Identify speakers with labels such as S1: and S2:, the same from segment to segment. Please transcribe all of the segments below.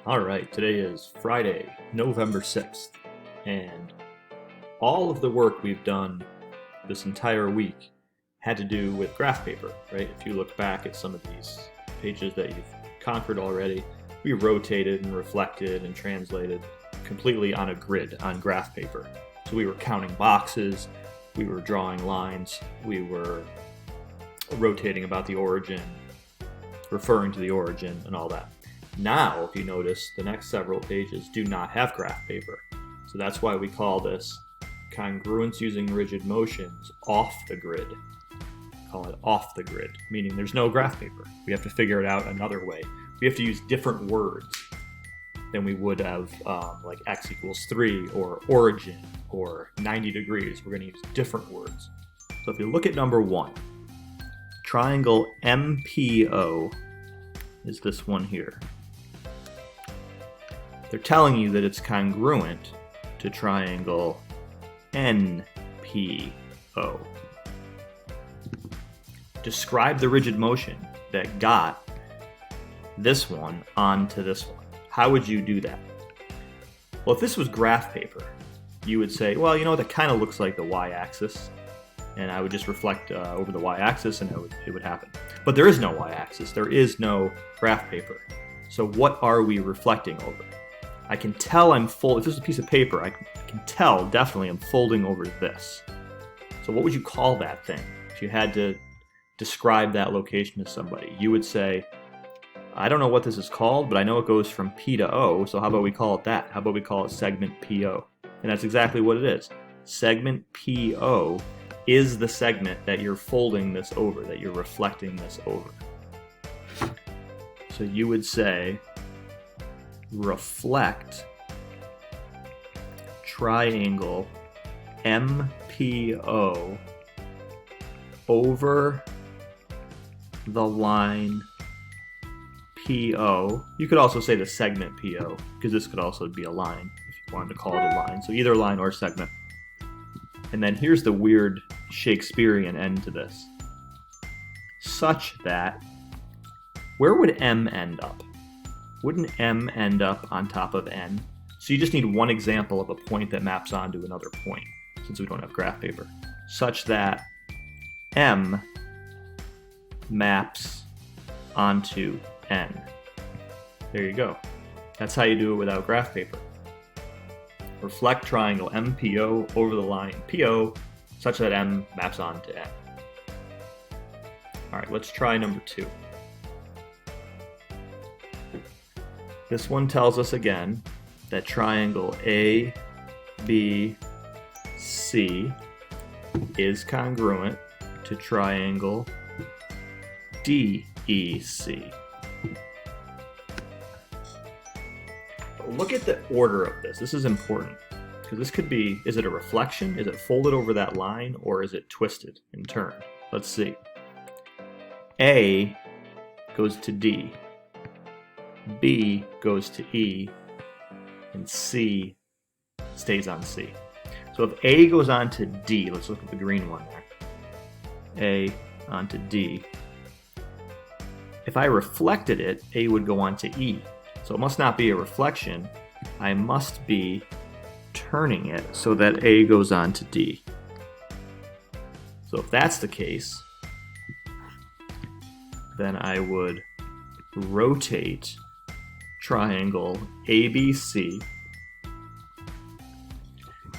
S1: All right, today is Friday, November 6th, and all of the work we've done this entire week had to do with graph paper, right? If you look back at some of these pages that you've conquered already, we rotated and reflected and translated completely on a grid on graph paper. So we were counting boxes, we were drawing lines, we were rotating about the origin, referring to the origin, and all that. Now, if you notice, the next several pages do not have graph paper. So that's why we call this congruence using rigid motions off the grid. Call it off the grid, meaning there's no graph paper. We have to figure it out another way. We have to use different words than we would have like x equals 3 or origin or 90 degrees. We're going to use different words. So if you look at number 1, triangle MPO is this one here. They're telling you that it's congruent to triangle NPO. Describe the rigid motion that got this one onto this one. How would you do that? Well, if this was graph paper, you would say, well, you know, that kind of looks like the y-axis, and I would just reflect over the y-axis and it would happen. But there is no y-axis. There is no graph paper. So what are we reflecting over? I can tell if this is a piece of paper, I can tell definitely I'm folding over this. So what would you call that thing? If you had to describe that location to somebody, you would say, I don't know what this is called, but I know it goes from P to O, so how about we call it that? How about we call it segment PO? And that's exactly what it is. Segment PO is the segment that you're folding this over, that you're reflecting this over. So you would say, reflect triangle MPO over the line PO. You could also say the segment PO, because this could also be a line if you wanted to call it a line. So either line or segment. And then here's the weird Shakespearean end to this. Such that, where would M end up? Wouldn't M end up on top of N? So you just need one example of a point that maps onto another point, since we don't have graph paper. Such that M maps onto N. There you go. That's how you do it without graph paper. Reflect triangle MPO over the line PO such that M maps onto N. Alright, let's try number 2. This one tells us again that triangle ABC is congruent to triangle DEC. Look at the order of this. This is important because this could be, is it a reflection? Is it folded over that line, or is it twisted and turned? Let's see. A goes to D. B goes to E, and C stays on C. So if A goes on to D, let's look at the green one there. A onto D. If I reflected it, A would go on to E. So it must not be a reflection. I must be turning it so that A goes on to D. So if that's the case, then I would rotate triangle ABC.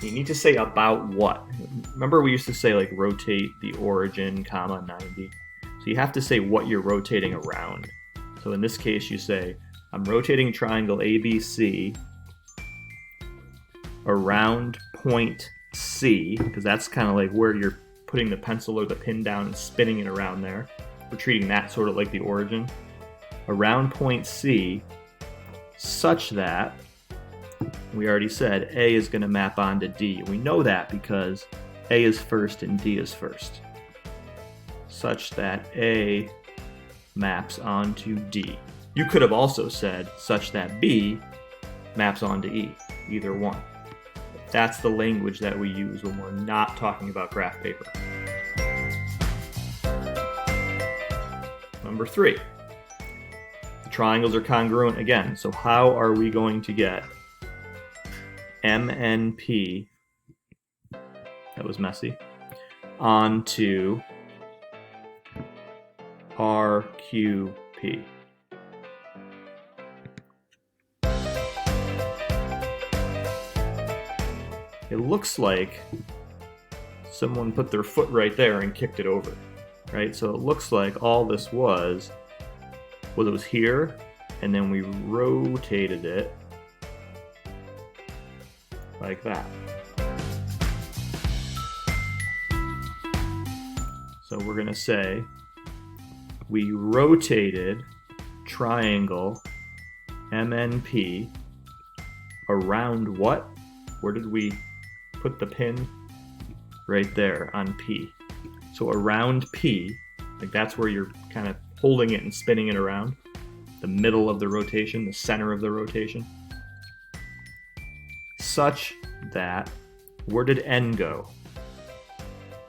S1: You need to say about what. Remember we used to say like rotate the origin, comma 90. So you have to say what you're rotating around. So in this case you say, I'm rotating triangle ABC around point C, because that's kind of like where you're putting the pencil or the pin down and spinning it around there. We're treating that sort of like the origin. Around point C, such that, we already said A is going to map onto D. We know that because A is first and D is first. Such that A maps onto D. You could have also said such that B maps onto E, either one. That's the language that we use when we're not talking about graph paper. Number 3. triangles are congruent again. So how are we going to get MNP, that was messy, onto RQP? It looks like someone put their foot right there and kicked it over, right? So it looks like all this was it was here, and then we rotated it like that. So we're going to say we rotated triangle MNP around what? Where did we put the pin? Right there on P. So around P, like that's where you're kind of holding it and spinning it around. The middle of the rotation, the center of the rotation. Such that, where did N go?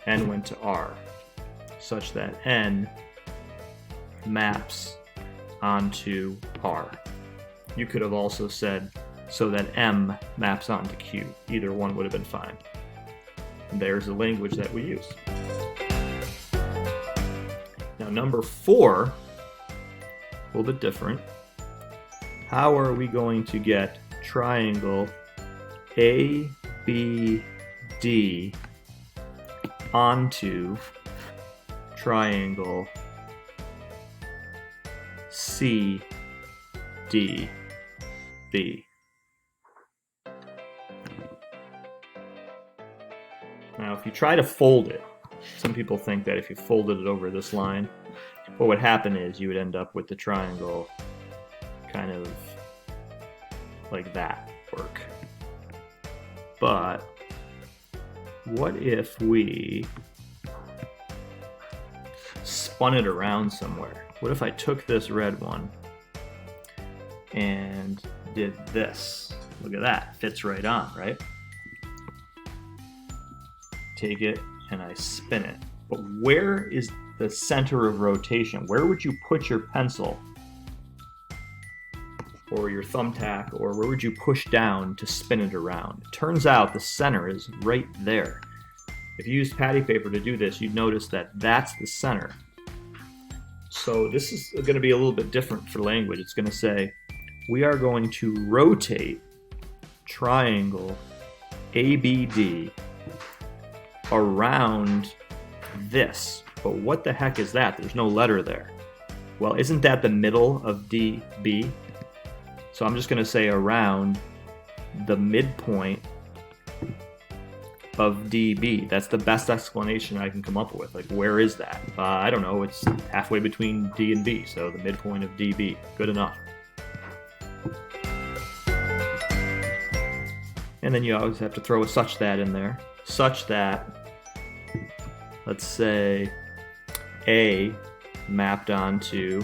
S1: N went to R. Such that N maps onto R. You could have also said, so that M maps onto Q. Either one would have been fine. And there's the language that we use. Now number 4, a little bit different. How are we going to get triangle ABD onto triangle CDB? Now, if you try to fold it, some people think that if you folded it over this line, what would happen is you would end up with the triangle kind of like that work. But what if we spun it around somewhere? What if I took this red one and did this? Look at that, fits right on, right? Take it and I spin it. But where is the center of rotation? Where would you put your pencil or your thumbtack, or where would you push down to spin it around? It turns out the center is right there. If you used patty paper to do this, you'd notice that that's the center. So this is going to be a little bit different for language. It's going to say, we are going to rotate triangle ABD around this. But what the heck is that? There's no letter there. Well, isn't that the middle of DB? So I'm just going to say around the midpoint of DB. That's the best explanation I can come up with. Like, where is that? I don't know. It's halfway between D and B, so the midpoint of DB. Good enough. And then you always have to throw a such that in there. Such that, let's say, A mapped onto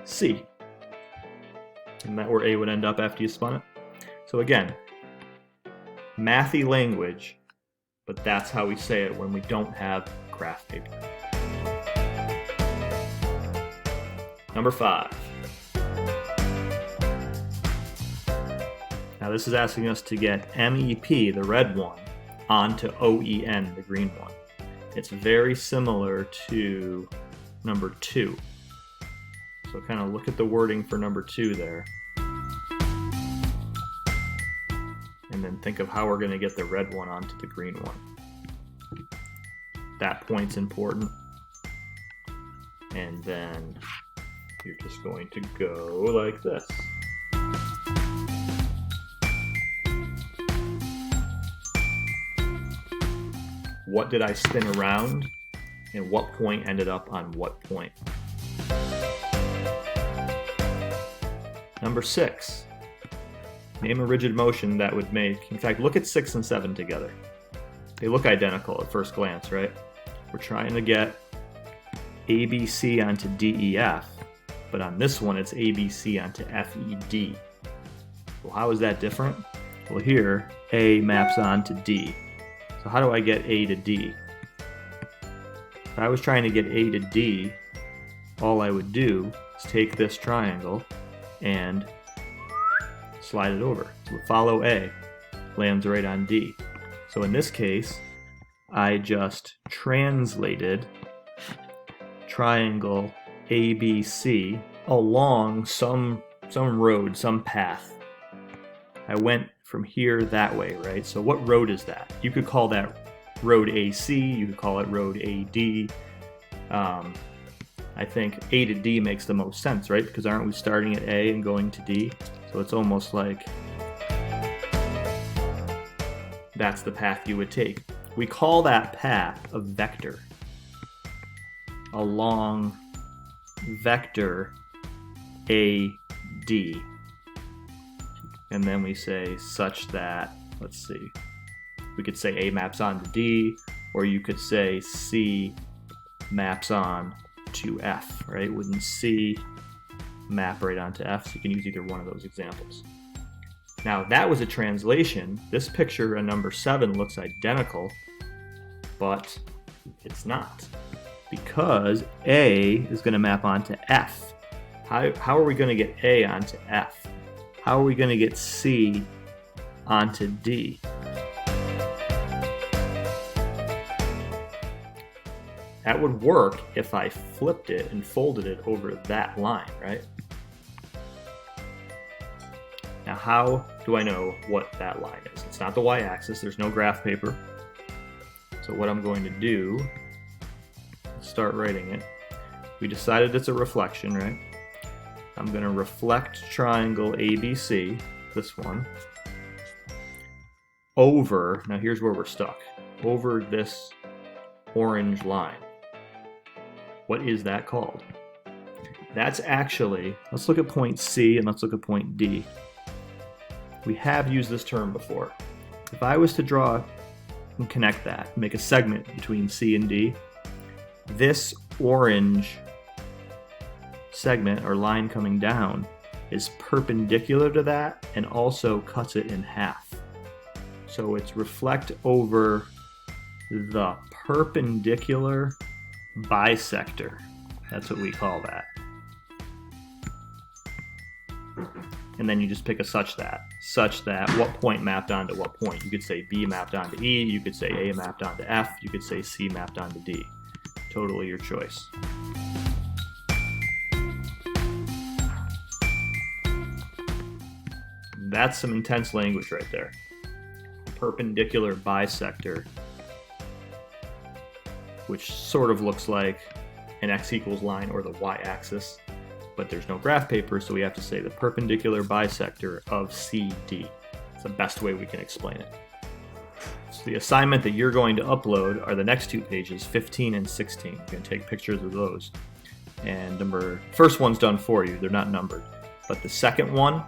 S1: C. Isn't that where A would end up after you spun it? So again, mathy language, but that's how we say it when we don't have graph paper. Number 5. Now this is asking us to get MEP, the red one, onto OEN, the green one. It's very similar to number 2. So kind of look at the wording for number 2 there. And then think of how we're going to get the red one onto the green one. That point's important. And then you're just going to go like this. What did I spin around? And what point ended up on what point? Number 6. Name a rigid motion that would make, in fact, look at 6 and 7 together. They look identical at first glance, right? We're trying to get ABC onto DEF, but on this one it's ABC onto FED. Well, how is that different? Well, here, A maps onto D. So how do I get A to D? If I was trying to get A to D, all I would do is take this triangle and slide it over. So follow A, lands right on D. So in this case, I just translated triangle ABC along some road, some path. I went from here that way, right? So what road is that? You could call that road AC, you could call it road AD. I think A to D makes the most sense, right? Because aren't we starting at A and going to D? So it's almost like that's the path you would take. We call that path a vector. Along vector AD. And then we say such that, let's see, we could say A maps on to D, or you could say C maps on to F, right? Wouldn't C map right onto F? So you can use either one of those examples. Now that was a translation. This picture on number 7 looks identical, but it's not, because A is going to map onto F. How are we going to get A onto F? How are we going to get C onto D? That would work if I flipped it and folded it over that line, right? Now, how do I know what that line is? It's not the y-axis. There's no graph paper. So what I'm going to do is start writing it. We decided it's a reflection, right? I'm going to reflect triangle ABC, this one, over, now here's where we're stuck, over this orange line. What is that called? That's actually, let's look at point C and let's look at point D. We have used this term before. If I was to draw and connect that, make a segment between C and D, this orange segment or line coming down is perpendicular to that and also cuts it in half. So it's reflect over the perpendicular bisector. That's what we call that. And then you just pick a such that what point mapped onto what point. You could say B mapped onto E, you could say A mapped onto F, you could say C mapped onto D. Totally your choice. That's some intense language right there. Perpendicular bisector, which sort of looks like an x equals line or the y-axis, but there's no graph paper, so we have to say the perpendicular bisector of CD. It's the best way we can explain it. So the assignment that you're going to upload are the next 2 pages, 15 and 16. You're going to take pictures of those. And first one's done for you, they're not numbered. But the second one,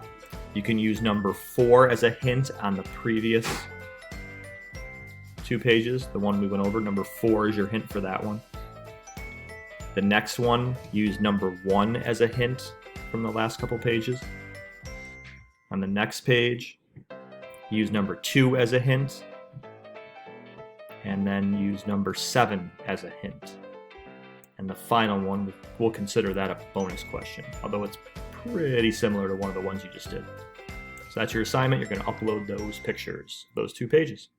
S1: you can use number 4 as a hint on the previous 2 pages, the one we went over. Number 4 is your hint for that one. The next one, use number 1 as a hint from the last couple pages. On the next page, use number 2 as a hint. And then use number 7 as a hint. And the final one, we'll consider that a bonus question, although it's pretty similar to one of the ones you just did. So that's your assignment. You're going to upload those pictures, those 2 pages.